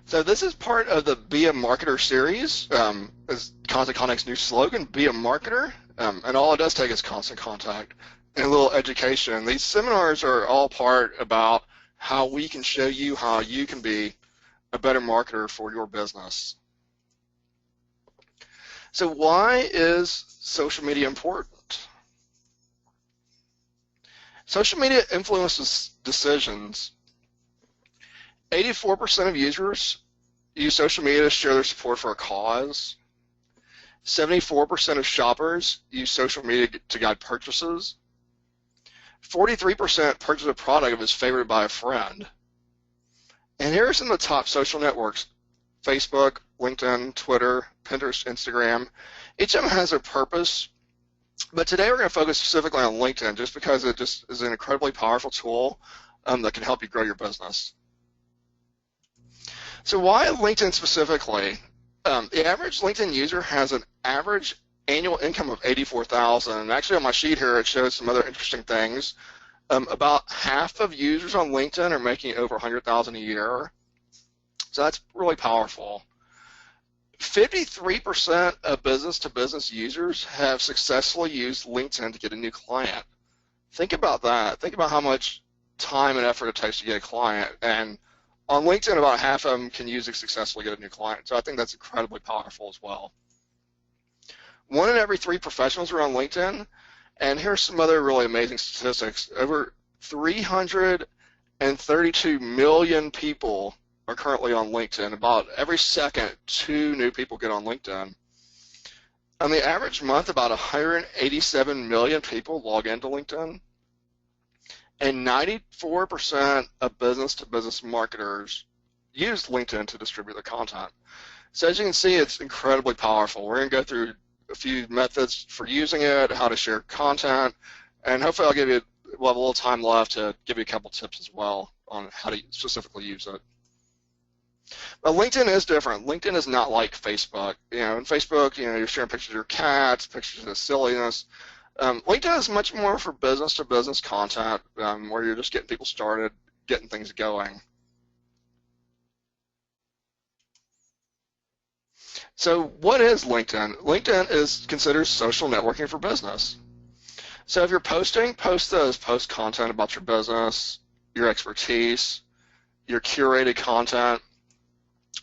So this is part of the Be a Marketer series. Is Constant Contact's new slogan, Be a Marketer, and all it does take is constant contact and a little education. These seminars are all part about how we can show you how you can be a better marketer for your business. So why is social media important? Social media influences decisions. 84% of users use social media to share their support for a cause. 74% of shoppers use social media to guide purchases. 43% purchase a product if it's favored by a friend. And here are some of the top social networks: Facebook, LinkedIn, Twitter, Pinterest, Instagram. Each of them has a purpose, but today we're going to focus specifically on LinkedIn just because it just is an incredibly powerful tool that can help you grow your business. So why LinkedIn specifically? The average LinkedIn user has an average annual income of $84,000. And actually on my sheet here it shows some other interesting things. About half of users on LinkedIn are making over $100,000 a year. So that's really powerful. 53% of business-to-business users have successfully used LinkedIn to get a new client. Think about that. Think about how much time and effort it takes to get a client. And on LinkedIn, about half of them can use it successfully to get a new client. So I think that's incredibly powerful as well. 1 in every 3 professionals are on LinkedIn. And here's some other really amazing statistics. Over 332 million people are currently on LinkedIn. About every second, 2 new people get on LinkedIn. On the average month, about 187 million people log into LinkedIn. And 94% of business-to-business marketers use LinkedIn to distribute their content. So as you can see, it's incredibly powerful. We're going to go through a few methods for using it, how to share content, and hopefully we'll have a little time left to give you a couple tips as well on how to specifically use it. But LinkedIn is different. LinkedIn is not like Facebook. In Facebook, you're sharing pictures of your cats, pictures of silliness. LinkedIn is much more for business-to-business content, where you're just getting people started, getting things going. So what is LinkedIn? LinkedIn is considered social networking for business. So if you're posting, post content about your business, your expertise, your curated content.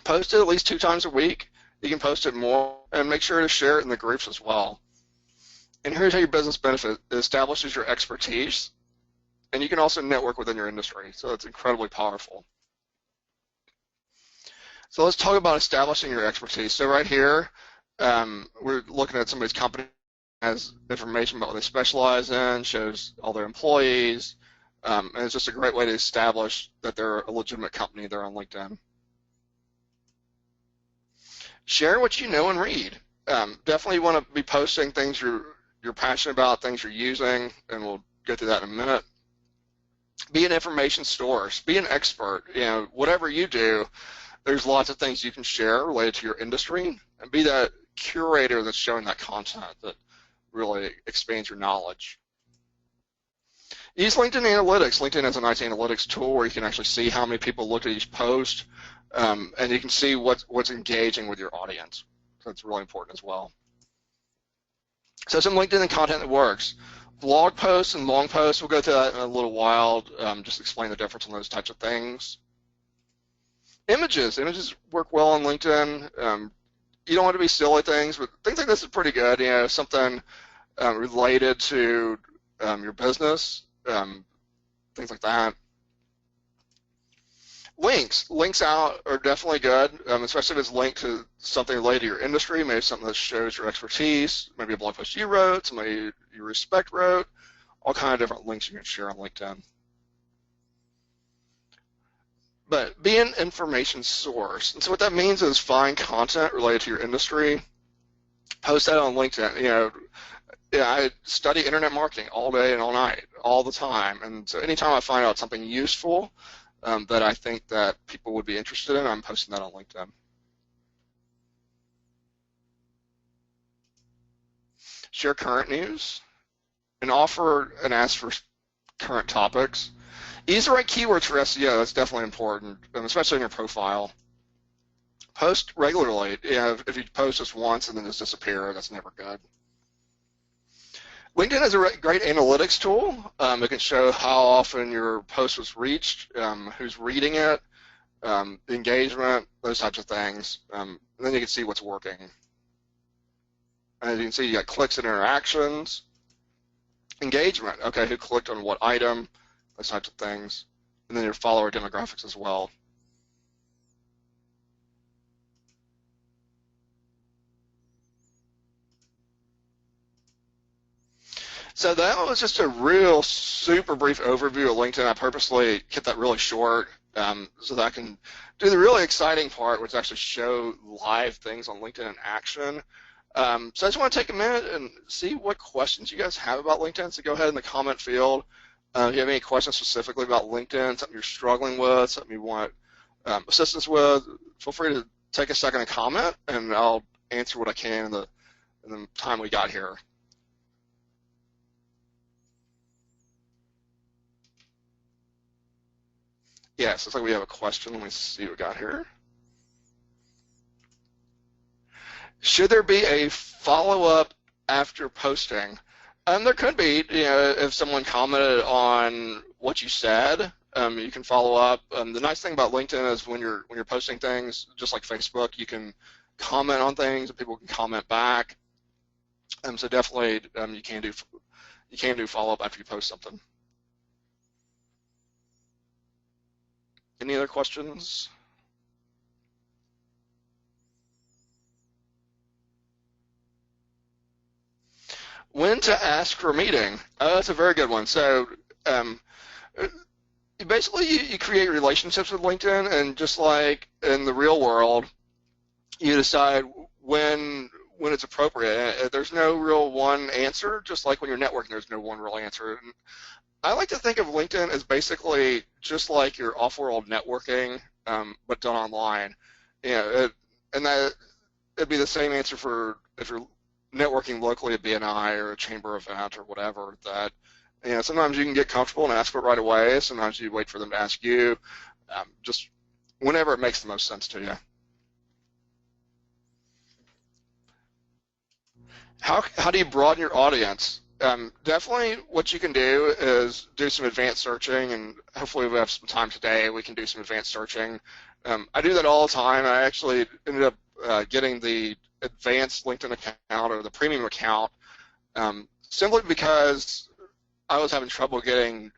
Post it at least 2 times a week. You can post it more, and make sure to share it in the groups as well. And here's how your business benefit. It establishes your expertise, and you can also network within your industry. So it's incredibly powerful. So let's talk about establishing your expertise. So right here, we're looking at somebody's company, has information about what they specialize in, shows all their employees, and it's just a great way to establish that they're a legitimate company there on LinkedIn. Share what you know and read. Definitely want to be posting things you're passionate about, things you're using, and we'll go through that in a minute. Be an information source. Be an expert. Whatever you do, there's lots of things you can share related to your industry, and be that curator that's showing that content that really expands your knowledge. Use LinkedIn Analytics. LinkedIn has an IT analytics tool where you can actually see how many people looked at each post, and you can see what's engaging with your audience. So that's really important as well. So some LinkedIn content that works. Blog posts and long posts, we'll go through that in a little while, just explain the difference in those types of things. Images work well on LinkedIn. You don't want to be silly things, but things like this is pretty good. Something related to your business, things like that. Links out are definitely good, especially if it's linked to something related to your industry, maybe something that shows your expertise, maybe a blog post you wrote, somebody you respect wrote, all kind of different links you can share on LinkedIn. But be an information source. And so what that means is find content related to your industry, post that on LinkedIn. I study internet marketing all day and all night, all the time. And so anytime I find out something useful that I think that people would be interested in, I'm posting that on LinkedIn. Share current news and offer and ask for current topics. Use the right keywords for SEO. That's definitely important, especially in your profile. Post regularly. If you post just once and then just disappear, that's never good. LinkedIn is a great analytics tool. It can show how often your post was reached, who's reading it, engagement, those types of things. And then you can see what's working. As you can see, you got clicks and interactions. Engagement, okay, who clicked on what item, those types of things. And then your follower demographics as well. So that was just a real super brief overview of LinkedIn. I purposely kept that really short so that I can do the really exciting part, which is actually show live things on LinkedIn in action. So I just want to take a minute and see what questions you guys have about LinkedIn. So go ahead in the comment field. If you have any questions specifically about LinkedIn, something you're struggling with, something you want assistance with, feel free to take a second and comment, and I'll answer what I can in the time we got here. Yes, looks like we have a question. Let me see what we got here. Should there be a follow-up after posting? There could be. If someone commented on what you said, you can follow up. The nice thing about LinkedIn is when you're posting things, just like Facebook, you can comment on things and people can comment back. So definitely, you can do follow-up after you post something. Any other questions? When to ask for a meeting? That's a very good one. So basically you create relationships with LinkedIn, and just like in the real world, you decide when it's appropriate. There's no real one answer, just like when you're networking, there's no one real answer. I like to think of LinkedIn as basically just like your off-world networking, but done online. And that it'd be the same answer for if you're networking locally at BNI or a chamber event or whatever. That sometimes you can get comfortable and ask for it right away. Sometimes you wait for them to ask you. Just whenever it makes the most sense to you. How do you broaden your audience? Definitely what you can do is do some advanced searching, and hopefully we have some time today, we can do some advanced searching. I do that all the time. I actually ended up getting the advanced LinkedIn account or the premium account simply because I was having trouble getting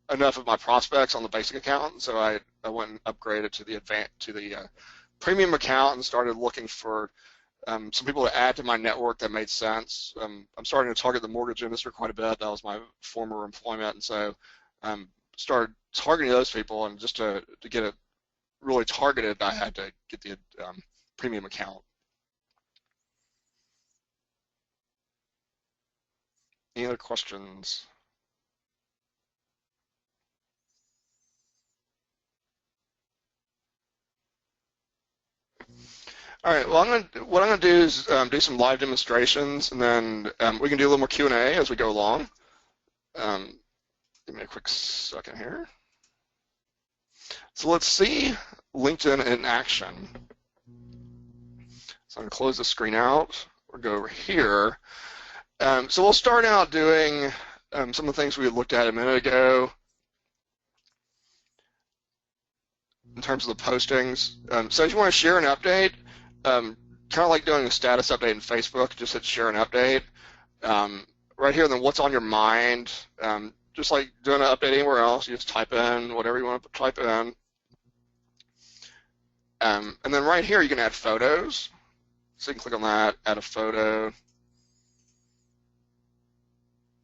enough of my prospects on the basic account, so I went and upgraded to the premium account and started looking for some people to add to my network that made sense. I'm starting to target the mortgage industry quite a bit. That was my former employment, and so started targeting those people. And just to get it really targeted, I had to get the premium account. Any other questions? All right. Well, what I'm gonna do is do some live demonstrations, and then we can do a little more Q&A as we go along. Give me a quick second here. So let's see LinkedIn in action. So I'm gonna close the screen out. We'll go over here. So we'll start out doing some of the things we looked at a minute ago in terms of the postings. So if you want to share an update, kind of like doing a status update in Facebook, just hit share an update. Right here, then what's on your mind, just like doing an update anywhere else, you just type in whatever you want to type in. And then right here, you can add photos. So you can click on that, add a photo.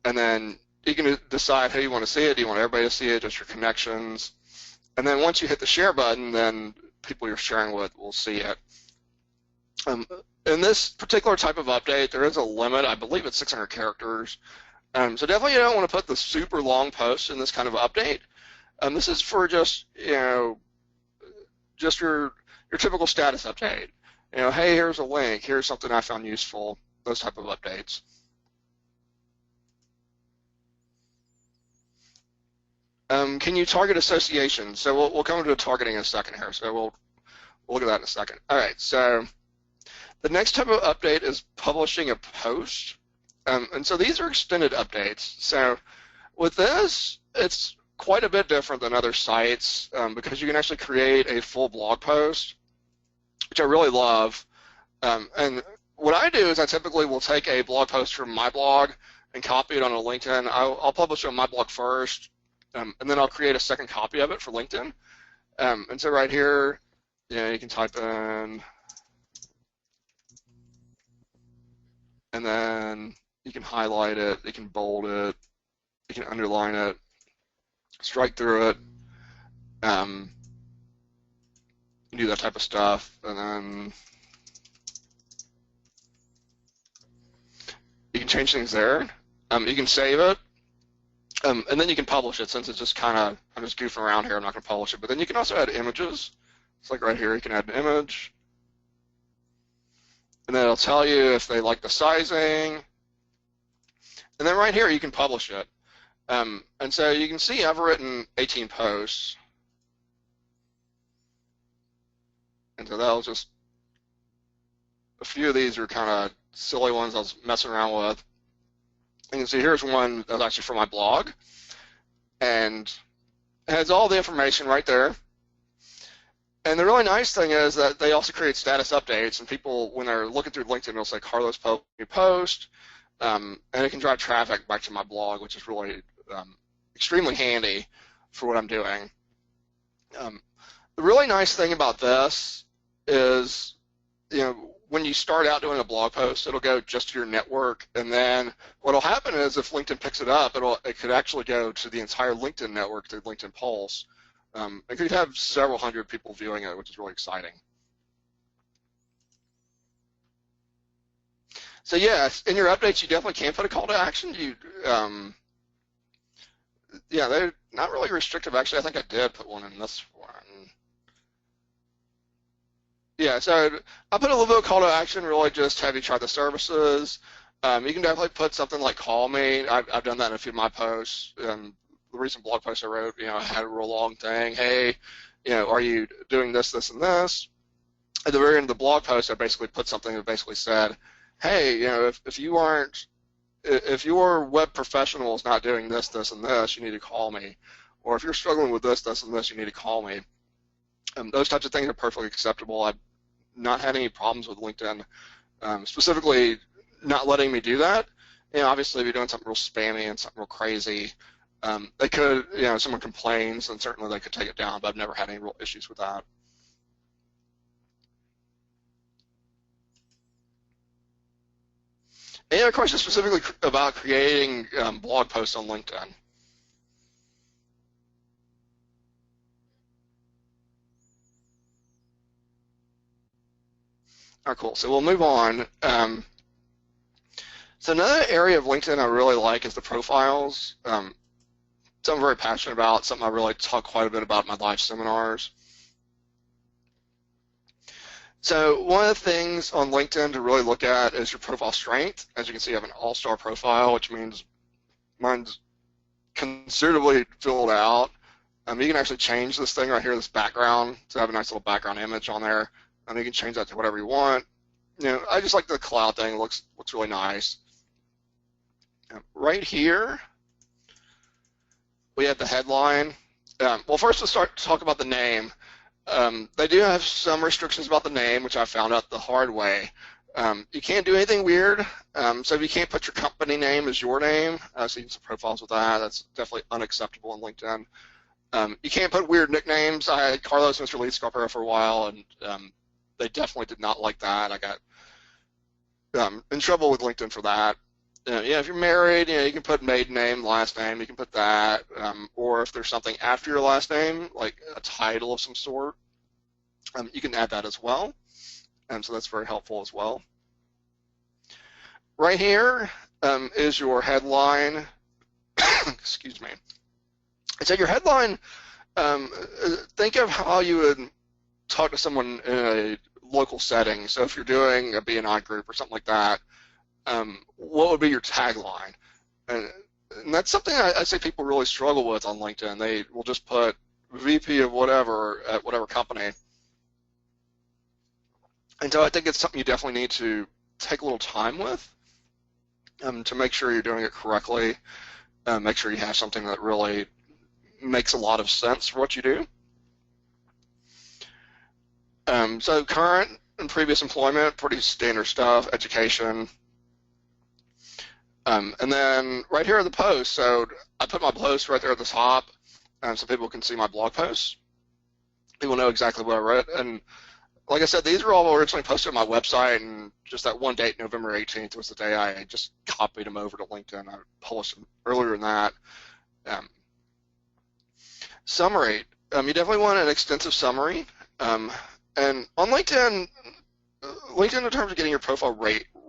And then you can decide how you want to see it. Do you want everybody to see it, just your connections? And then once you hit the share button, then people you're sharing with will see it. In this particular type of update, there is a limit. I believe it's 600 characters. So definitely you don't want to put the super long post in this kind of update. This is for just just your typical status update. Hey, here's a link. Here's something I found useful. Those type of updates. Can you target associations? So we'll come to targeting in a second here. So we'll we'll look at that in a second. All right, so the next type of update is publishing a post. And so these are extended updates. So with this, it's quite a bit different than other sites because you can actually create a full blog post, which I really love. And what I do is I typically will take a blog post from my blog and copy it on a LinkedIn. I'll publish it on my blog first, and then I'll create a second copy of it for LinkedIn. And so right here, you can type in, and then you can highlight it, you can bold it, you can underline it, strike through it, you can do that type of stuff, and then you can change things there. You can save it, and then you can publish it. Since it's just kind of, I'm just goofing around here, I'm not going to publish it. But then you can also add images. It's like right here, you can add an image, and then it'll tell you if they like the sizing. And then right here, you can publish it. And so you can see I've written 18 posts. And so that was just, a few of these are kind of silly ones I was messing around with. And you can see here's one that's actually from my blog. And it has all the information right there. And the really nice thing is that they also create status updates, and people, when they're looking through LinkedIn, they'll say Carlos post, and it can drive traffic back to my blog, which is really extremely handy for what I'm doing. The really nice thing about this is, when you start out doing a blog post, it'll go just to your network, and then what'll happen is if LinkedIn picks it up, it could actually go to the entire LinkedIn network through LinkedIn Pulse. It could have several hundred people viewing it, which is really exciting. So yeah, in your updates, you definitely can put a call to action. Yeah, they're not really restrictive. Actually, I think I did put one in this one. Yeah, so I put a little bit of call to action, really just have you try the services. You can definitely put something like call me. I've done that in a few of my posts. The recent blog post I wrote, I had a real long thing. Hey, are you doing this, this, and this? At the very end of the blog post, I basically put something that basically said, hey, if your web professional is not doing this, this, and this, you need to call me. Or if you're struggling with this, this, and this, you need to call me. Those types of things are perfectly acceptable. I've not had any problems with LinkedIn, specifically not letting me do that. Obviously, if you're doing something real spammy and something real crazy, they could, someone complains, and certainly they could take it down, but I've never had any real issues with that. Any other questions specifically about creating blog posts on LinkedIn? All right, cool. So we'll move on. So another area of LinkedIn I really like is the profiles. Something I'm very passionate about, something I really talk quite a bit about in my live seminars. So one of the things on LinkedIn to really look at is your profile strength. As you can see, I have an all-star profile, which means mine's considerably filled out. You can actually change this thing right here, this background, to have a nice little background image on there. You can change that to whatever you want. I just like the cloud thing. It looks really nice. Right here, we have the headline. Well, first let's start to talk about the name. They do have some restrictions about the name, which I found out the hard way. You can't do anything weird. So if you can't put your company name as your name, I've seen some profiles with that. That's definitely unacceptable on LinkedIn. You can't put weird nicknames. I had Carlos Mr. Lead Scarpero for a while, and they definitely did not like that. I got in trouble with LinkedIn for that. If you're married, you can put maiden name, last name. You can put that, or if there's something after your last name, like a title of some sort, you can add that as well. So that's very helpful as well. Right here is your headline. Excuse me. So your headline, think of how you would talk to someone in a local setting. So if you're doing a BNI group or something like that, what would be your tagline? And that's something I say people really struggle with on LinkedIn. They will just put VP of whatever at whatever company. And so I think it's something you definitely need to take a little time with to make sure you're doing it correctly, make sure you have something that really makes a lot of sense for what you do. So current and previous employment, pretty standard stuff, education. And then right here are the posts. So I put my posts right there at the top so people can see my blog posts. People know exactly what I wrote. And like I said, these were all originally posted on my website, and just that one date, November 18th, was the day I just copied them over to LinkedIn. I published them earlier than that. Summary. You definitely want an extensive summary. And on LinkedIn, in terms of getting your profile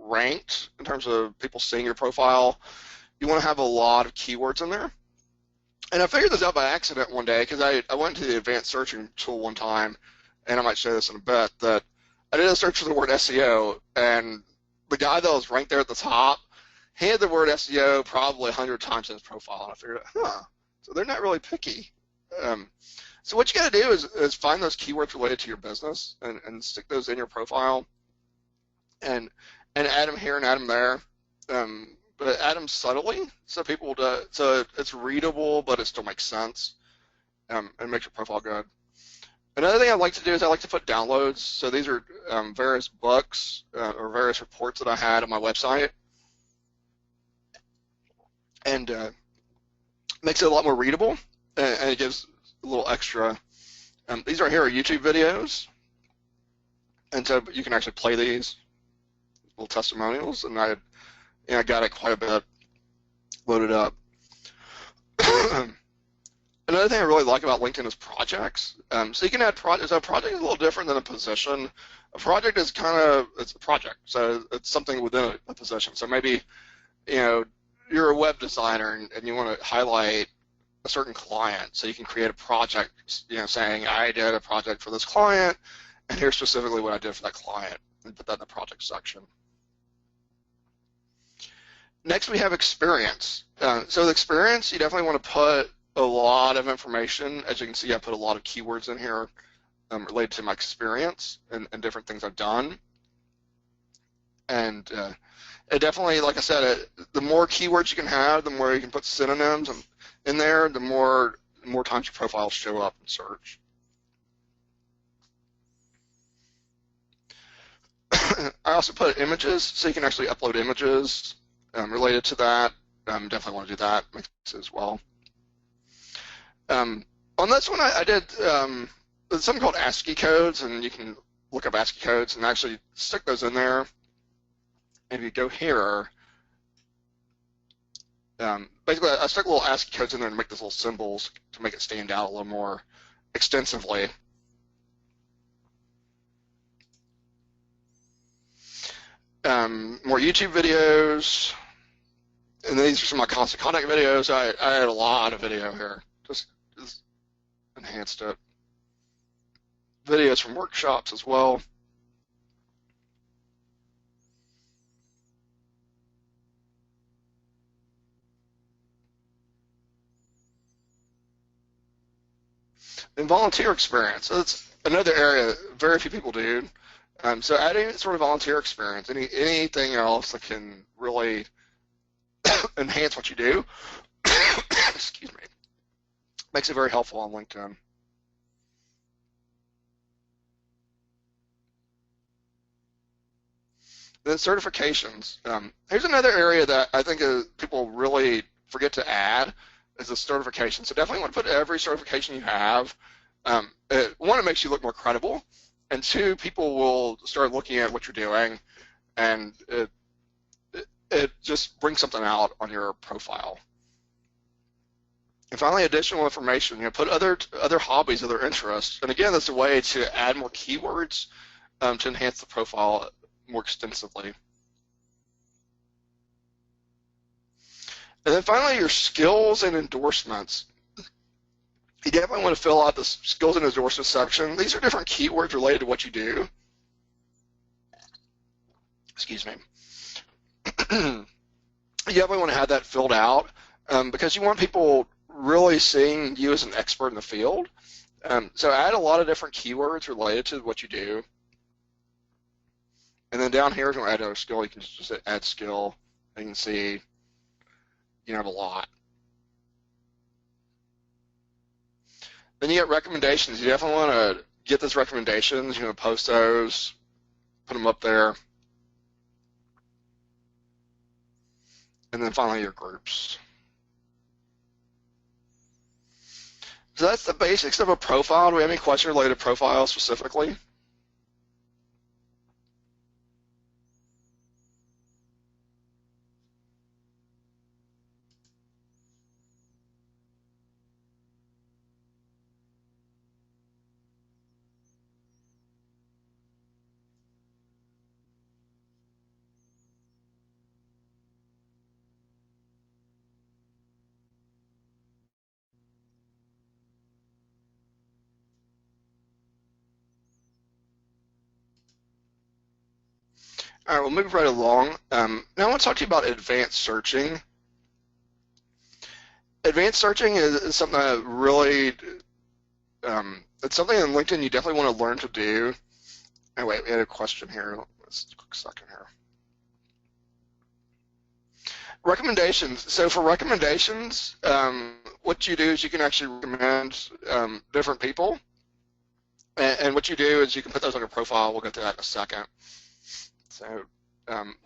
ranked, in terms of people seeing your profile, you want to have a lot of keywords in there. And I figured this out by accident one day because I went to the advanced searching tool one time, and I might show this in a bit, that I did a search for the word SEO, and the guy that was ranked there at the top, he had the word SEO probably 100 times in his profile, and I figured, so they're not really picky. So what you got to do is find those keywords related to your business and stick those in your profile, and add them here and add them there, but add them subtly so people so it's readable, but it still makes sense, and makes your profile good. Another thing I like to do is I like to put downloads. So these are various books or various reports that I had on my website, and makes it a lot more readable, and it gives a little extra. These right here are YouTube videos, and so you can actually play these little testimonials, and I got it quite a bit loaded up. Another thing I really like about LinkedIn is projects. So you can add projects. So a project is a little different than a position. A project is it's a project, so it's something within a position. So maybe, you're a web designer and you want to highlight a certain client, so you can create a project, saying I did a project for this client, and here's specifically what I did for that client, and put that in the project section. Next, we have experience. So the experience, you definitely want to put a lot of information. As you can see, I put a lot of keywords in here related to my experience and different things I've done. And it definitely, like I said, the more keywords you can have, the more you can put synonyms in there, the more times your profiles show up in search. I also put images, so you can actually upload images related to that. Definitely want to do that, makes sense as well. On this one, I did something called ASCII codes, and you can look up ASCII codes and actually stick those in there. And if you go here, basically I stuck little ASCII codes in there to make these little symbols to make it stand out a little more extensively. More YouTube videos, and these are some of my constant contact videos. I had a lot of video here, just enhanced it. Videos from workshops as well. And volunteer experience. So that's another area very few people do. So adding sort of volunteer experience, anything else that can really enhance what you do, excuse me, makes it very helpful on LinkedIn. Then certifications. Here's another area that I think people really forget to add is a certification. So definitely want to put every certification you have. One, it makes you look more credible, and two, people will start looking at what you're doing, and it just brings something out on your profile. And finally, additional information. Put other hobbies, other interests, and again, that's a way to add more keywords to enhance the profile more extensively. And then finally, your skills and endorsements. You definitely want to fill out the skills and endorsements section. These are different keywords related to what you do. Excuse me. You definitely want to have that filled out because you want people really seeing you as an expert in the field. So add a lot of different keywords related to what you do. And then down here, if you want to add a skill, you can just hit add skill. And you can see you can have a lot. Then you get recommendations. You definitely want to get those recommendations. You want to post those, put them up there. And then finally your groups. So that's the basics of a profile. Do we have any questions related to profile specifically? All right, we'll move right along. Now I want to talk to you about advanced searching. Advanced searching is something that really, it's something in LinkedIn you definitely want to learn to do. Oh, wait, we had a question here. Let's take a quick second here. Recommendations. So for recommendations, what you do is you can actually recommend different people. And what you do is you can put those on your profile. We'll get to that in a second. So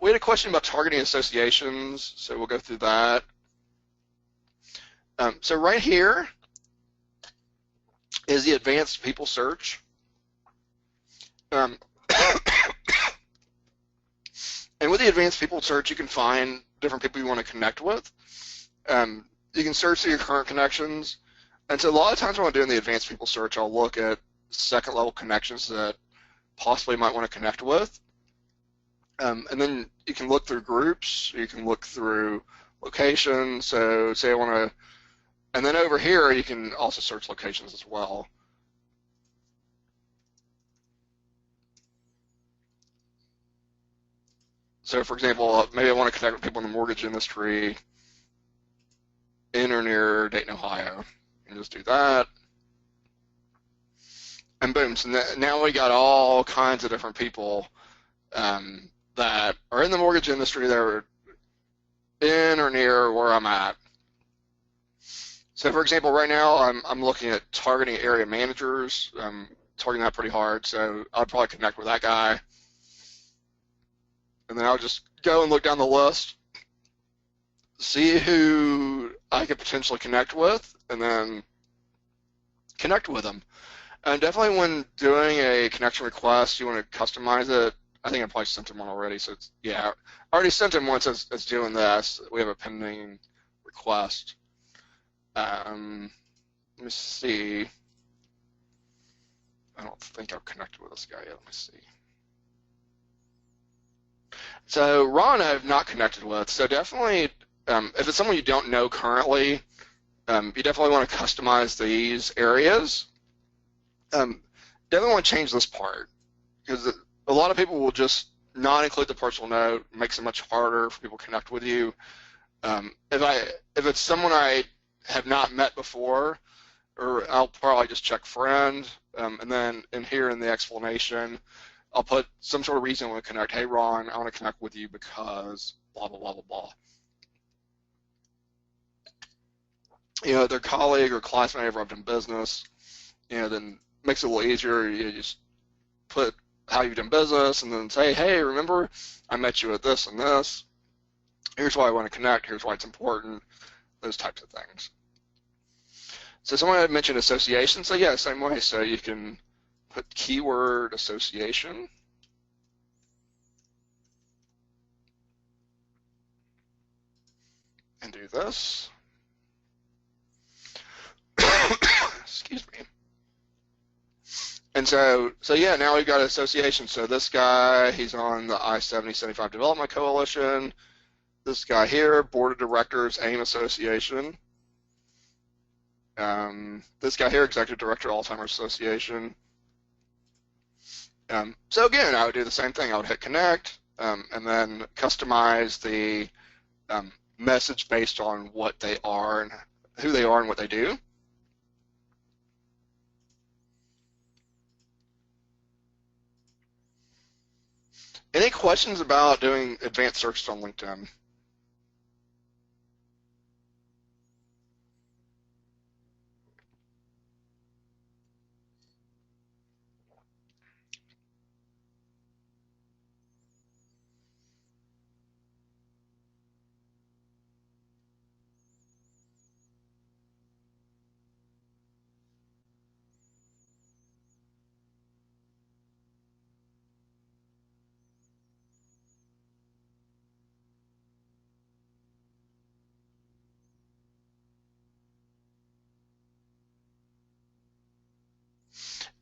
we had a question about targeting associations, so we'll go through that. So right here is the advanced people search. And with the advanced people search, you can find different people you want to connect with. You can search through your current connections. And so a lot of times when I'm doing the advanced people search, I'll look at second level connections that possibly might want to connect with. And then you can look through groups, you can look through locations. So say I want to, and then over here you can also search locations as well. So for example, maybe I want to connect with people in the mortgage industry in or near Dayton, Ohio. You can just do that. And boom, so now we got all kinds of different people that are in the mortgage industry that are in or near where I'm at. So for example, right now I'm looking at targeting area managers. I'm targeting that pretty hard, so I'd probably connect with that guy. And then I'll just go and look down the list, see who I could potentially connect with, and then connect with them. And definitely when doing a connection request, you want to customize it. I think I probably sent him one already, so it's, yeah, I already sent him once as doing this. We have a pending request. Let me see. I don't think I've connected with this guy yet. Let me see. So Ron I've not connected with, so definitely if it's someone you don't know currently, you definitely want to customize these areas. Definitely want to change this part, because a lot of people will just not include the personal note. It makes it much harder for people to connect with you. If it's someone I have not met before, or I'll probably just check friend, and then in here in the explanation, I'll put some sort of reason I want to connect. Hey Ron, I want to connect with you because blah blah blah blah blah. You know, their colleague or classmate ever I've done business. You know, then makes it a little easier. You just put how you've done business, and then say, hey, remember I met you at this and this. Here's why I want to connect. Here's why it's important. Those types of things. So someone had mentioned association. So yeah, same way. So you can put keyword association. And do this. Excuse me. And so yeah, now we've got association. So this guy, he's on the I-70/75 Development Coalition. This guy here, Board of Directors, AIM Association. This guy here, Executive Director, Alzheimer's Association. So again, I would do the same thing. I would hit connect, and then customize the message based on what they are and who they are and what they do. Any questions about doing advanced searches on LinkedIn?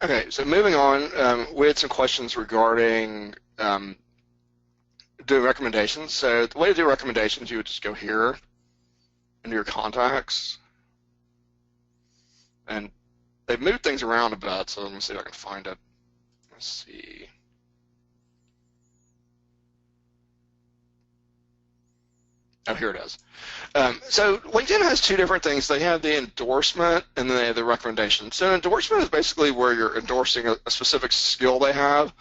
Okay, so moving on, we had some questions regarding doing recommendations. So the way to do recommendations, you would just go here into your contacts, and they've moved things around a bit, so let me see if I can find it. Let's see. Oh, here it is. So LinkedIn has two different things. They have the endorsement and then they have the recommendation. So endorsement is basically where you're endorsing a specific skill they have,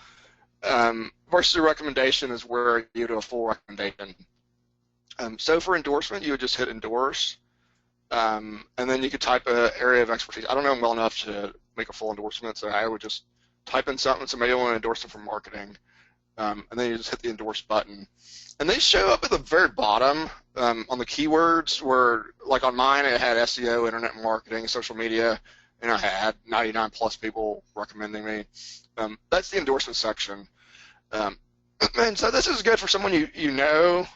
versus a recommendation is where you do a full recommendation. So for endorsement, you would just hit endorse, and then you could type an area of expertise. I don't know them well enough to make a full endorsement, so I would just type in something. Somebody want to endorse them for marketing, and then you just hit the endorse button. And they show up at the very bottom on the keywords where, like on mine, it had SEO, internet marketing, social media, and I had 99 plus people recommending me. That's the endorsement section. And so this is good for someone you know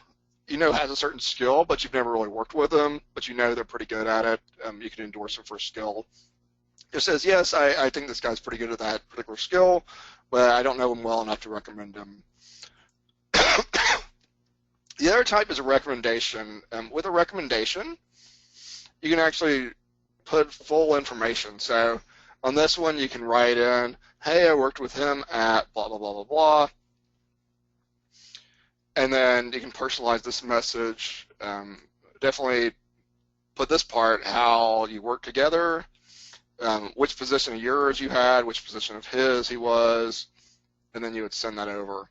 has a certain skill, but you've never really worked with them, but you know they're pretty good at it. You can endorse them for a skill. It says, yes, I think this guy's pretty good at that particular skill, but I don't know him well enough to recommend him. The other type is a recommendation. With a recommendation, you can actually put full information. So on this one, you can write in, hey, I worked with him at blah, blah, blah, blah, blah. And then you can personalize this message. Definitely put this part, how you work together, which position of yours you had, which position of his he was, and then you would send that over.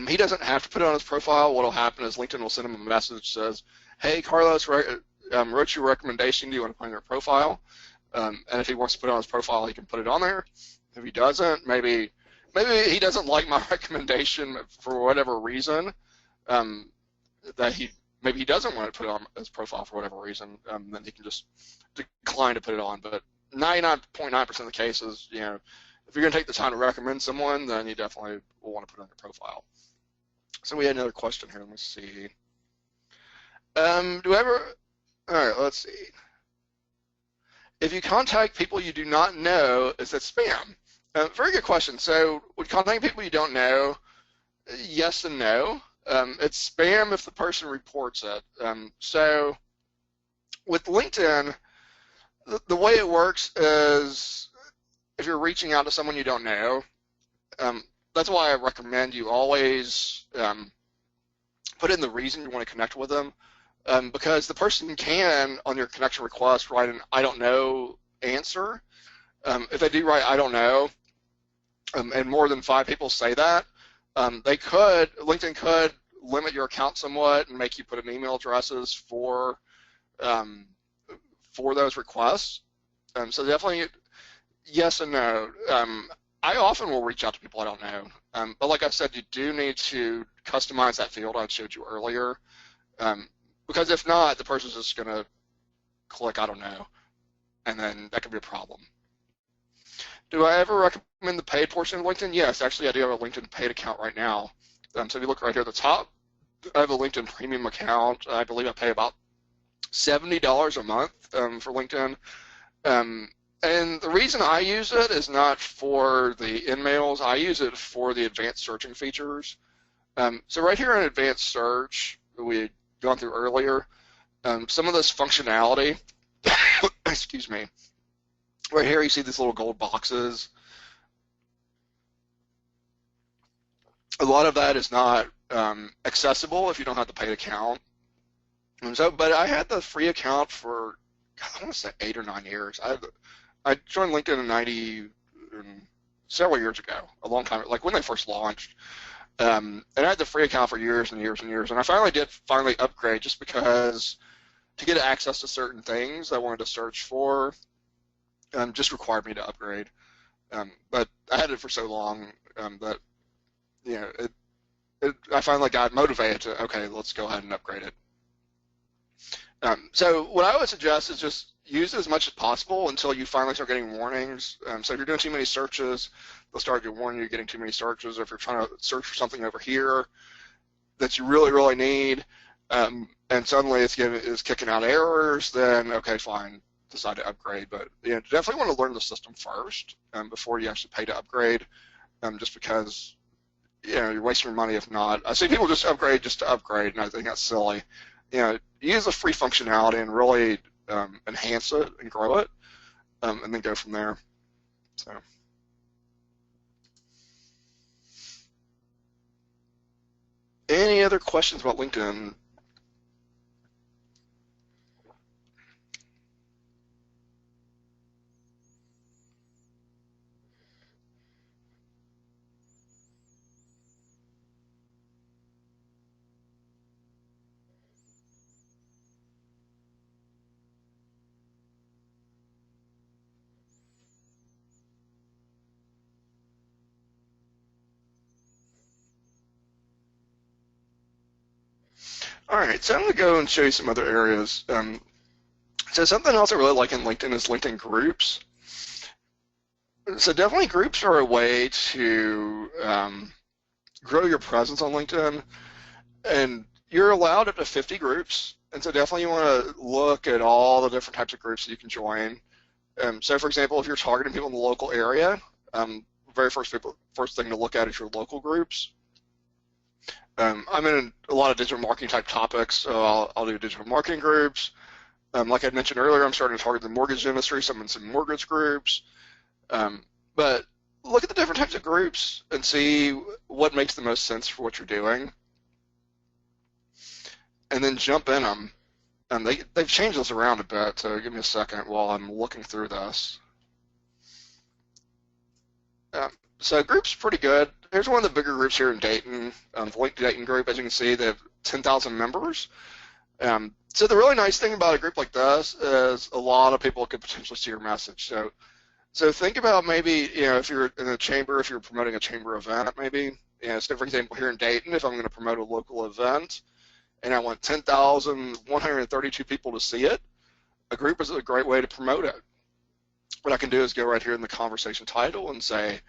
He doesn't have to put it on his profile. What will happen is LinkedIn will send him a message that says, hey, Carlos wrote you a recommendation. Do you want to put it on your profile? And if he wants to put it on his profile, he can put it on there. If he doesn't, maybe he doesn't like my recommendation for whatever reason, that maybe he doesn't want to put it on his profile for whatever reason, then he can just decline to put it on. But 99.9% of the cases, if you're going to take the time to recommend someone, then you definitely will want to put it on your profile. So we had another question here. Let me see. All right, let's see. If you contact people you do not know, is that spam? Very good question. So with contacting people you don't know, yes and no. It's spam if the person reports it. So with LinkedIn, the way it works is if you're reaching out to someone you don't know, that's why I recommend you always put in the reason you want to connect with them, because the person can, on your connection request, write an I don't know answer. If they do write I don't know, and more than 5 people say that, LinkedIn could limit your account somewhat and make you put in email addresses for those requests. So definitely yes and no. I often will reach out to people I don't know, but like I said, you do need to customize that field I showed you earlier, because if not, the person's just going to click I don't know, and then that could be a problem. Do I ever recommend the paid portion of LinkedIn? Yes, actually I do have a LinkedIn paid account right now. So if you look right here at the top, I have a LinkedIn premium account. I believe I pay about $70 a month for LinkedIn. And the reason I use it is not for the InMails. I use it for the advanced searching features. So right here in advanced search, we had gone through earlier, some of this functionality, excuse me, right here you see these little gold boxes. A lot of that is not accessible if you don't have the paid account. But I had the free account for, I want to say 8 or 9 years. I joined LinkedIn in several years ago, a long time, like when they first launched. And I had the free account for years and years and years, and I finally did upgrade just because to get access to certain things I wanted to search for just required me to upgrade. But I had it for so long that I finally got motivated to, okay, let's go ahead and upgrade it. So what I would suggest is just use it as much as possible until you finally start getting warnings. So if you're doing too many searches, they'll start to warn you you're getting too many searches. Or if you're trying to search for something over here that you really, really need, and suddenly it's kicking out errors, then okay, fine, decide to upgrade. But definitely want to learn the system first before you actually pay to upgrade, just because you're wasting your money if not. I see people just upgrade just to upgrade, and I think that's silly. Use the free functionality and really enhance it and grow it, and then go from there. So. Any other questions about LinkedIn? All right, so I'm going to go and show you some other areas. So something else I really like in LinkedIn is LinkedIn groups. So definitely groups are a way to grow your presence on LinkedIn, and you're allowed up to 50 groups, and so definitely you want to look at all the different types of groups that you can join. So for example, if you're targeting people in the local area, very first thing to look at is your local groups. I'm in a lot of digital marketing type topics, so I'll do digital marketing groups. Like I mentioned earlier, I'm starting to target the mortgage industry, so I'm in some mortgage groups. But look at the different types of groups and see what makes the most sense for what you're doing, and then jump in them. And they've changed this around a bit, so give me a second while I'm looking through this. So groups pretty good. Here's one of the bigger groups here in Dayton, the LinkedIn Dayton group. As you can see, they have 10,000 members. So the really nice thing about a group like this is a lot of people could potentially see your message. So think about maybe, if you're in a chamber, if you're promoting a chamber event, maybe, so for example, here in Dayton, if I'm going to promote a local event and I want 10,132 people to see it, a group is a great way to promote it. What I can do is go right here in the conversation title and say,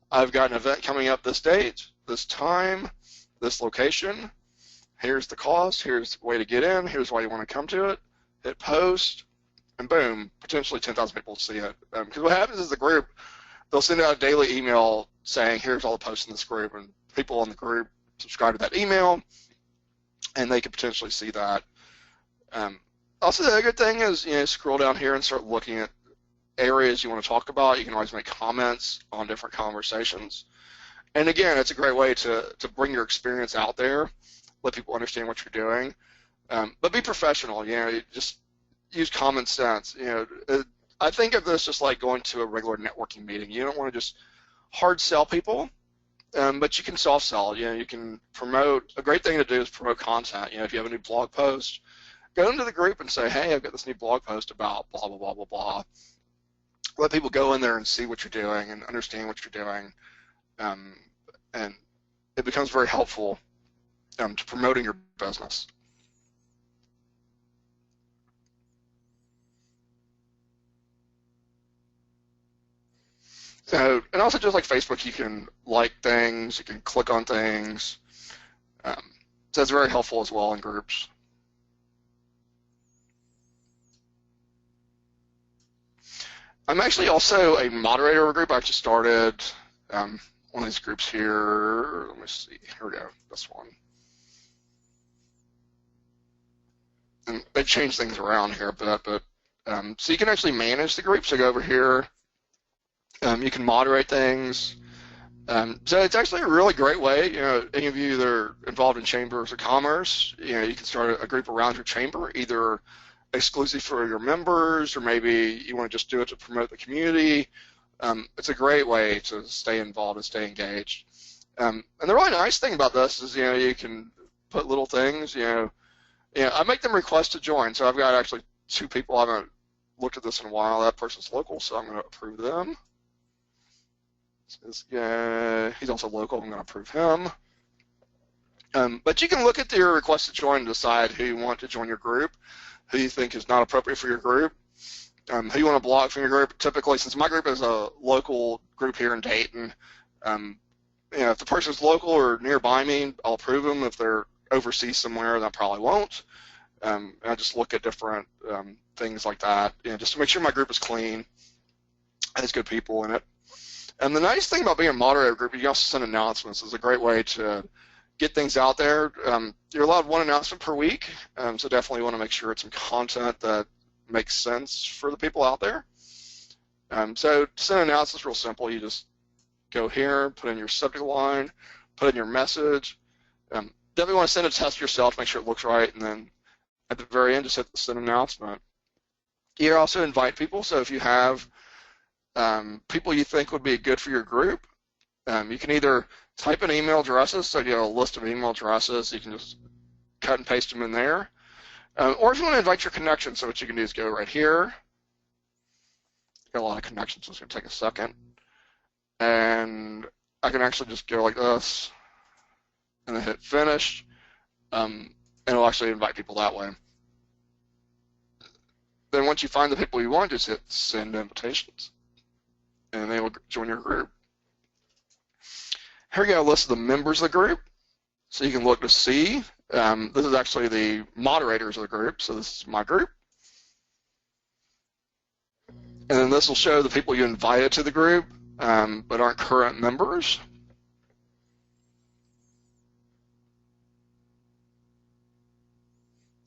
I've got an event coming up this date, this time, this location. Here's the cost. Here's the way to get in. Here's why you want to come to it. Hit post, and boom, potentially 10,000 people will see it. Because what happens is the group, they'll send out a daily email saying, here's all the posts in this group, and people in the group subscribe to that email, and they could potentially see that. Also, the other good thing is, scroll down here and start looking at areas you want to talk about. You can always make comments on different conversations. And again, it's a great way to bring your experience out there, let people understand what you're doing. But be professional, just use common sense. I think of this just like going to a regular networking meeting. You don't want to just hard sell people, but you can soft sell. You can promote. A great thing to do is promote content. If you have a new blog post, go into the group and say, hey, I've got this new blog post about blah, blah, blah, blah, blah. Let people go in there and see what you're doing and understand what you're doing, and it becomes very helpful to promoting your business. So, and also just like Facebook, you can like things, you can click on things, so it's very helpful as well in groups. I'm actually also a moderator of a group. I actually started one of these groups here. Let me see. Here we go. This one. And they changed things around here a bit, but so you can actually manage the group. So go over here. You can moderate things. So it's actually a really great way. Any of you that are involved in chambers of commerce, you can start a group around your chamber, either exclusive for your members, or maybe you want to just do it to promote the community. It's a great way to stay involved and stay engaged. And the really nice thing about this is, you can put little things, I make them request to join. So I've got actually 2 people. I haven't looked at this in a while. That person's local, so I'm going to approve them. This guy, he's also local. I'm going to approve him. But you can look at your request to join and decide who you want to join your group, who you think is not appropriate for your group, who you want to block from your group. Typically, since my group is a local group here in Dayton, if the person's local or nearby me, I'll approve them. If they're overseas somewhere, then I probably won't. I just look at different things like that, just to make sure my group is clean, has good people in it. And the nice thing about being a moderator group, you can also send announcements. It's a great way to get things out there. You're allowed 1 announcement per week, so definitely want to make sure it's some content that makes sense for the people out there. So to send announcements is real simple. You just go here, put in your subject line, put in your message. Definitely want to send a test yourself to make sure it looks right, and then at the very end, just hit the send announcement. You also invite people, so if you have people you think would be good for your group, you can either type in email addresses, so you have a list of email addresses, you can just cut and paste them in there. Or if you want to invite your connections, so what you can do is go right here. Got a lot of connections, so it's going to take a second. And I can actually just go like this, and then hit finish, and it'll actually invite people that way. Then once you find the people you want, just hit send invitations, and they will join your group. Here we got a list of the members of the group, so you can look to see. This is actually the moderators of the group, so this is my group. And then this will show the people you invited to the group, but aren't current members.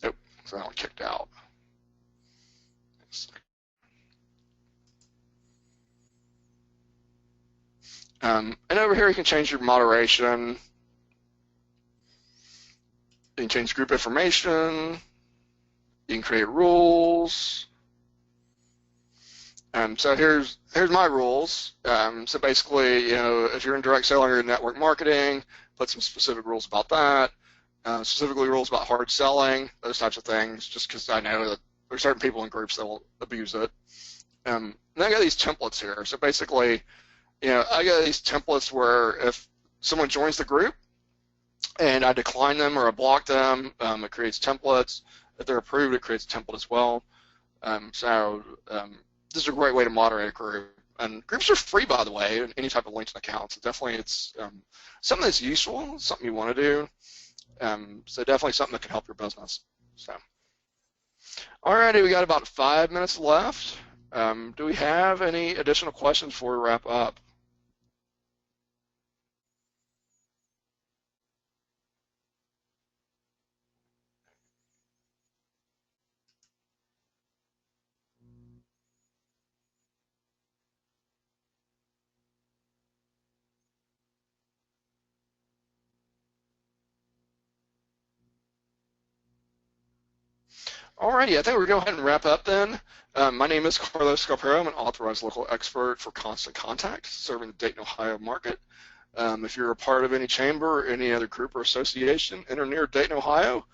Oh, so that one kicked out. And over here you can change your moderation. You can change group information. You can create rules. So here's my rules. So basically, if you're in direct selling or network marketing, put some specific rules about that. Specifically rules about hard selling, those types of things, just because I know that there's certain people in groups that will abuse it. And I got these templates here. So basically, I got these templates where if someone joins the group and I decline them or I block them, it creates templates. If they're approved, it creates a template as well. This is a great way to moderate a group. And groups are free, by the way, any type of LinkedIn account. So definitely it's something that's useful, something you want to do. So definitely something that can help your business. So, alrighty, we got about 5 minutes left. Do we have any additional questions before we wrap up? Alrighty, I think we're going to go ahead and wrap up then. My name is Carlos Scarpero. I'm an authorized local expert for Constant Contact, serving the Dayton, Ohio market. If you're a part of any chamber or any other group or association in or near Dayton, Ohio,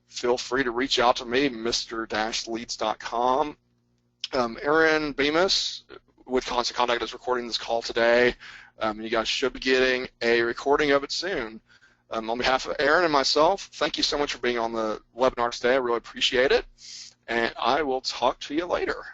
feel free to reach out to me, mr-leeds.com. Aaron Bemis with Constant Contact is recording this call today. You guys should be getting a recording of it soon. On behalf of Aaron and myself, thank you so much for being on the webinar today. I really appreciate it. And I will talk to you later.